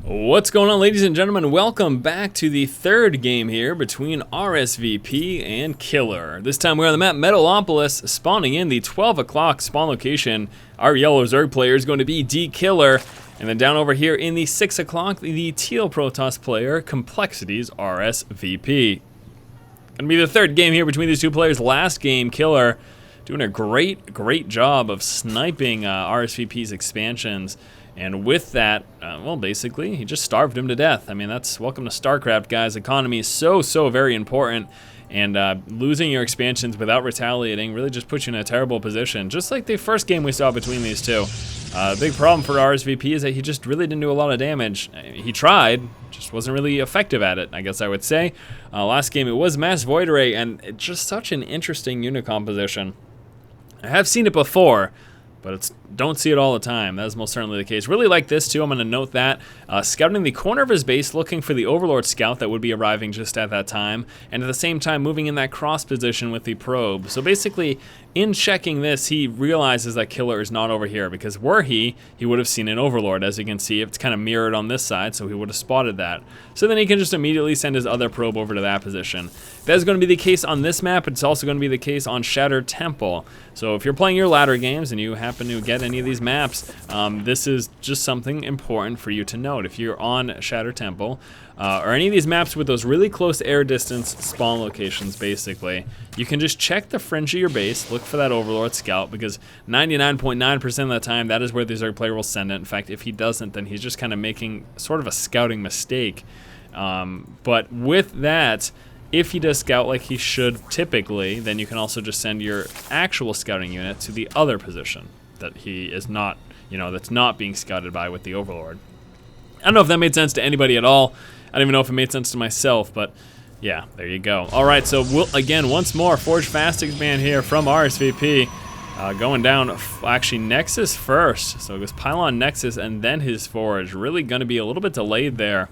What's going on, ladies and gentlemen? Welcome back to the third game here between rsvp and KiLLeR. This time we're on the map Metalopolis, spawning in the 12 o'clock spawn location. Our yellow Zerg player is going to be KiLLeR, and then down over here in the 6 o'clock, the teal Protoss player, Complexity's rsvp. Gonna be the third game here between these two players. Last game, KiLLeR doing a great job of sniping rsvp's expansions. And with that, well, basically, he just starved him to death. I mean, that's welcome to StarCraft, guys. Economy is so very important. And losing your expansions without retaliating really just puts you in a terrible position. Just like the first game we saw between these two. Big problem for rsvp is that he just really didn't do a lot of damage. He tried, just wasn't really effective at it, I guess I would say. Last game, it was Mass Void Ray, and it's just such an interesting unit composition. I have seen it before, but don't see it all the time. That is most certainly the case. Really like this too. I'm going to note that. Scouting the corner of his base, looking for the Overlord scout that would be arriving just at that time, and at the same time moving in that cross position with the probe. So basically, in checking this, he realizes that KiLLeR is not over here, because were he would have seen an Overlord. As you can see, it's kind of mirrored on this side, so he would have spotted that. So then he can just immediately send his other probe over to that position. That is going to be the case on this map. It's also going to be the case on Shattered Temple. So if you're playing your ladder games and you happen to get any of these maps, this is just something important for you to note. If you're on Shattered Temple, or any of these maps with those really close air distance spawn locations, basically, you can just check the fringe of your base, look for that Overlord scout, because 99.9% of the time, that is where the Zerg player will send it. In fact, if he doesn't, then he's just kind of making sort of a scouting mistake. But with that, if he does scout like he should typically, then you can also just send your actual scouting unit to the other position that he is not, that's not being scouted by with the Overlord. I don't know if that made sense to anybody at all. I don't even know if it made sense to myself, but yeah, there you go. All right, so again, once more, Forge Fast Expand here from rsvp. Going down, actually, Nexus first. So it goes Pylon, Nexus, and then his Forge. Really going to be a little bit delayed there.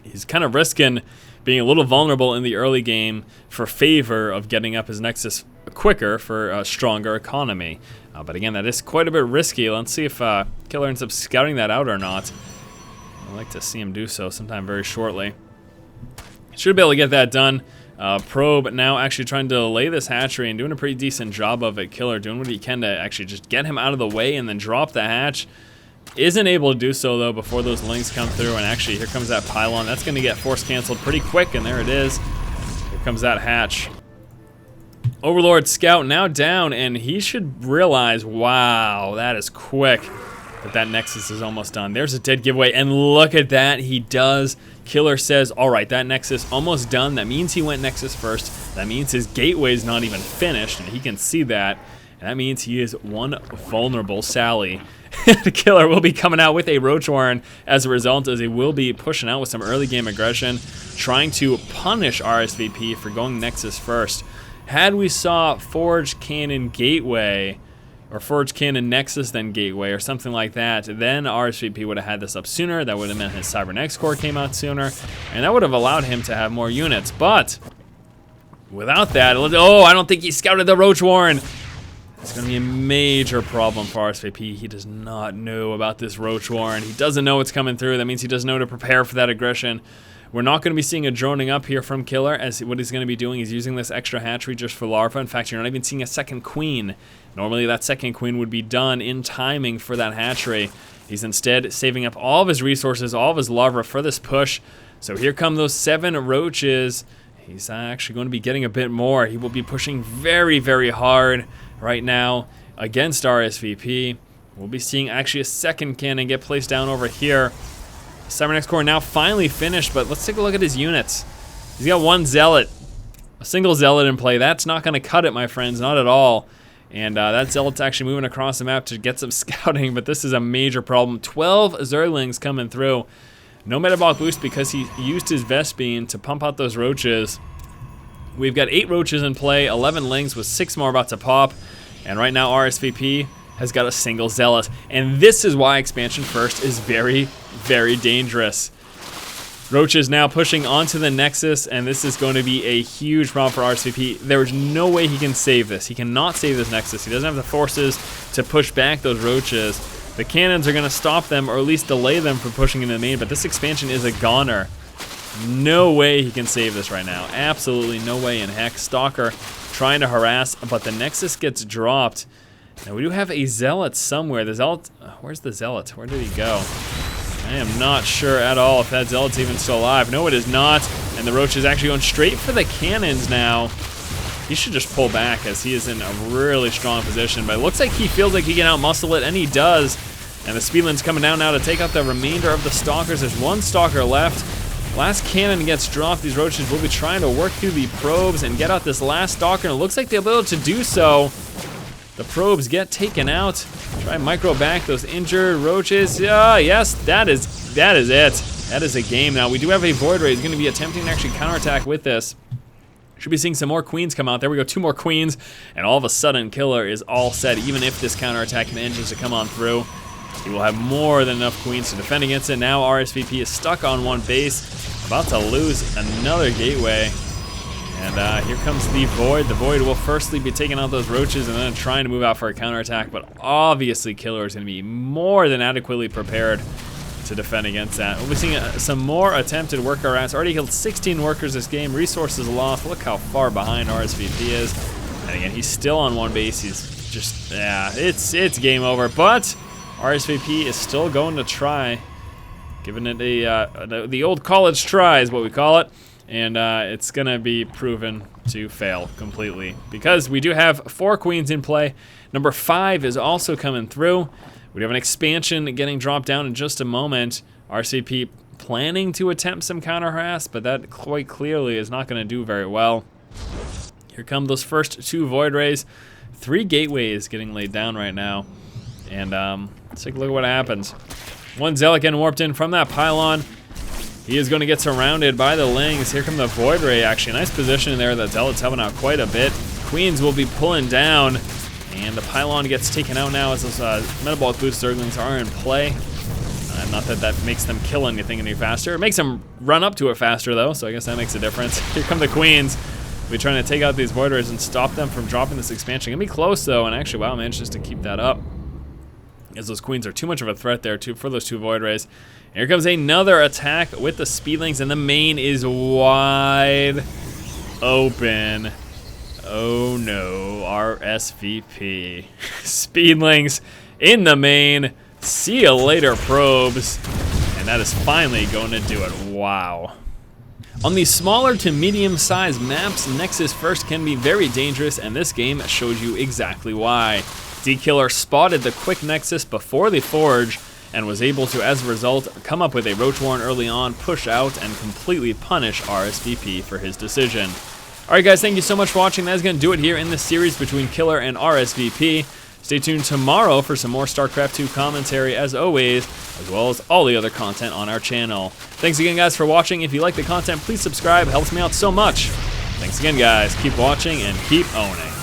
He's kind of risking being a little vulnerable in the early game for favor of getting up his Nexus quicker for a stronger economy. But again, that is quite a bit risky. Let's see if KiLLeR ends up scouting that out or not. I'd like to see him do so sometime very shortly. Should be able to get that done. Probe now actually trying to delay this hatchery and doing a pretty decent job of it. KiLLeR doing what he can to actually just get him out of the way and then drop the hatch. Isn't able to do so though before those links come through, and actually here comes that pylon. That's going to get force canceled pretty quick, and there it is. Here comes that hatch. Overlord scout now down, and he should realize, wow, that is quick. That Nexus is almost done. There's a dead giveaway, and look at that, he does. KiLLeR says, all right, that Nexus almost done. That means he went Nexus first. That means his gateway's not even finished, and he can see that. And that means he is one vulnerable Sally. KiLLeR will be coming out with a Roach Warren as a result, as he will be pushing out with some early game aggression, trying to punish rsvp for going Nexus first. Had we saw Forge Cannon Gateway, or Forge Cannon Nexus then Gateway, or something like that, then rsvp would have had this up sooner. That would have meant his Cybernex core came out sooner, and that would have allowed him to have more units. But without that, oh, I don't think he scouted the Roach Warren. It's going to be a major problem for rsvp. He does not know about this Roach Warren. He doesn't know what's coming through. That means he doesn't know to prepare for that aggression. We're not going to be seeing a droning up here from KiLLeR, as what he's going to be doing is using this extra hatchery just for larva. In fact, you're not even seeing a second queen. Normally that second queen would be done in timing for that hatchery. He's instead saving up all of his resources, all of his larva for this push. So here come those 7 roaches. He's actually going to be getting a bit more. He will be pushing very hard right now against rsvp. We'll be seeing actually a second cannon get placed down over here. Cybernex core now finally finished, but let's take a look at his units. He's got one Zealot, a single Zealot in play. That's not going to cut it, my friends, not at all. And that Zealot's actually moving across the map to get some scouting, but this is a major problem. 12 Zerglings coming through. No metabolic boost because he used his Vespene to pump out those roaches. We've got 8 roaches in play, 11 lings with 6 more about to pop. And right now rsvp has got a single Zealot. And this is why expansion first is very dangerous. Roaches now pushing onto the Nexus, and this is going to be a huge problem for rsvp. There is no way he can save this. He cannot save this Nexus. He doesn't have the forces to push back those roaches. The cannons are going to stop them, or at least delay them from pushing into the main, but this expansion is a goner. No way he can save this right now. Absolutely no way in heck. Stalker trying to harass, but the Nexus gets dropped. Now we do have a Zealot somewhere. The Zealot, where's the Zealot? Where did he go? I am not sure at all if that Zealot's even still alive. No, it is not. And the Roach is actually going straight for the cannons now. He should just pull back as he is in a really strong position, but it looks like he feels like he can outmuscle it, and he does. And the Speedling's coming down now to take out the remainder of the Stalkers. There's one Stalker left. Last cannon gets dropped. These Roaches will be trying to work through the probes and get out this last Stalker, and it looks like they'll be able to do so. The probes get taken out. Try and micro back those injured Roaches. Yes, that is it. That is a game. Now, we do have a Void Ray. He's going to be attempting to actually counterattack with this. Should be seeing some more Queens come out. There we go, 2 more Queens, and all of a sudden, KiLLeR is all set. Even if this counterattack manages to come on through, he will have more than enough Queens to defend against it. Now rsvp is stuck on one base, about to lose another gateway. And here comes the Void. The Void will firstly be taking out those Roaches and then trying to move out for a counterattack, but obviously KiLLeR is going to be more than adequately prepared to defend against that. We'll be seeing some more attempted worker harass. Already killed 16 workers this game. Resources lost. Look how far behind rsvp is. And again, he's still on one base. He's just, yeah, it's game over. But rsvp is still going to try, giving it the old college try is what we call it. And it's going to be proven to fail completely because we do have 4 Queens in play. Number 5 is also coming through. We have an expansion getting dropped down in just a moment. rsvp planning to attempt some counter harass, but that quite clearly is not going to do very well. Here come those first 2 Void Rays. 3 gateways getting laid down right now. And let's take a look at what happens. One Zealot getting warped in from that pylon. He is going to get surrounded by the Lings. Here come the Void Ray, actually. Nice position there. The Zealot's helping out quite a bit. Queens will be pulling down. And the pylon gets taken out now as those metabolic boost Zerglings are in play. Not that that makes them kill anything any faster. It makes them run up to it faster, though, so I guess that makes a difference. Here come the Queens. We're trying to take out these Void Rays and stop them from dropping this expansion. Gonna be close, though, and actually, wow, manages to keep that up. As those Queens are too much of a threat there, for those 2 Void Rays. And here comes another attack with the Speedlings, and the main is wide open. Oh no, rsvp. Speedlings in the main. See you later, probes. And that is finally going to do it. Wow. On the smaller to medium-sized maps, Nexus First can be very dangerous, and this game showed you exactly why. KiLLeR spotted the quick Nexus before the Forge, and was able to, as a result, come up with a Roach Warren early on, push out, and completely punish rsvp for his decision. Alright guys, thank you so much for watching. That's going to do it here in this series between KiLLeR and rsvp. Stay tuned tomorrow for some more StarCraft 2 commentary as always, as well as all the other content on our channel. Thanks again guys for watching. If you like the content, please subscribe. It helps me out so much. Thanks again guys. Keep watching and keep owning.